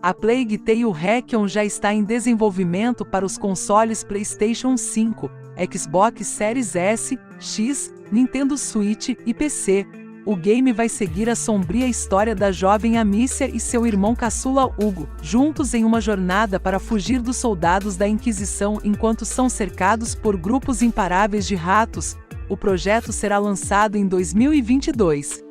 A Plague Tale Requiem já está em desenvolvimento para os consoles PlayStation 5, Xbox Series S, X, Nintendo Switch e PC. O game vai seguir a sombria história da jovem Amicia e seu irmão caçula Hugo, juntos em uma jornada para fugir dos soldados da Inquisição enquanto são cercados por grupos imparáveis de ratos. O projeto será lançado em 2022.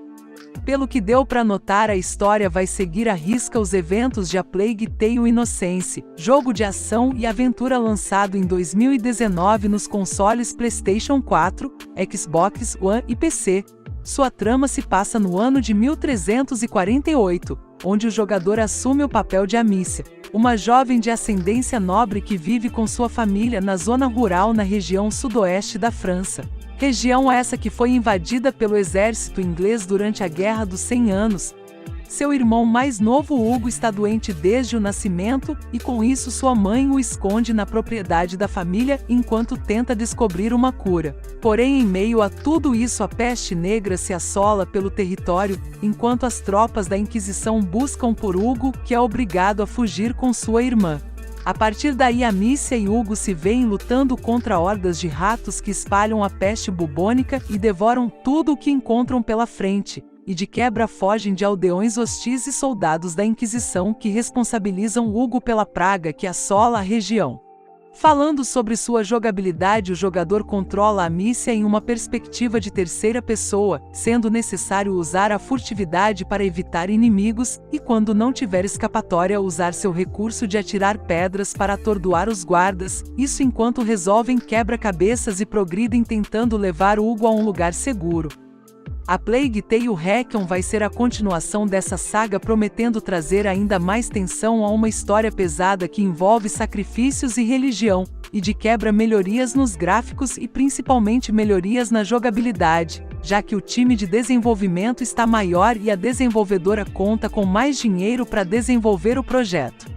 Pelo que deu para notar, a história vai seguir à risca os eventos de A Plague Tale Innocence, jogo de ação e aventura lançado em 2019 nos consoles PlayStation 4, Xbox One e PC. Sua trama se passa no ano de 1348, onde o jogador assume o papel de Amicia, uma jovem de ascendência nobre que vive com sua família na zona rural na região sudoeste da França. Região essa que foi invadida pelo exército inglês durante a Guerra dos 100 Anos. Seu irmão mais novo Hugo está doente desde o nascimento e com isso sua mãe o esconde na propriedade da família enquanto tenta descobrir uma cura. Porém, em meio a tudo isso, a peste negra se assola pelo território, enquanto as tropas da Inquisição buscam por Hugo, que é obrigado a fugir com sua irmã. A partir daí, Amicia e Hugo se veem lutando contra hordas de ratos que espalham a peste bubônica e devoram tudo o que encontram pela frente, e de quebra fogem de aldeões hostis e soldados da Inquisição que responsabilizam Hugo pela praga que assola a região. Falando sobre sua jogabilidade, o jogador controla a Amicia em uma perspectiva de terceira pessoa, sendo necessário usar a furtividade para evitar inimigos e, quando não tiver escapatória, usar seu recurso de atirar pedras para atordoar os guardas, isso enquanto resolvem quebra-cabeças e progridem tentando levar Hugo a um lugar seguro. A Plague Tale Requiem vai ser a continuação dessa saga, prometendo trazer ainda mais tensão a uma história pesada que envolve sacrifícios e religião, e de quebra melhorias nos gráficos e principalmente melhorias na jogabilidade, já que o time de desenvolvimento está maior e a desenvolvedora conta com mais dinheiro para desenvolver o projeto.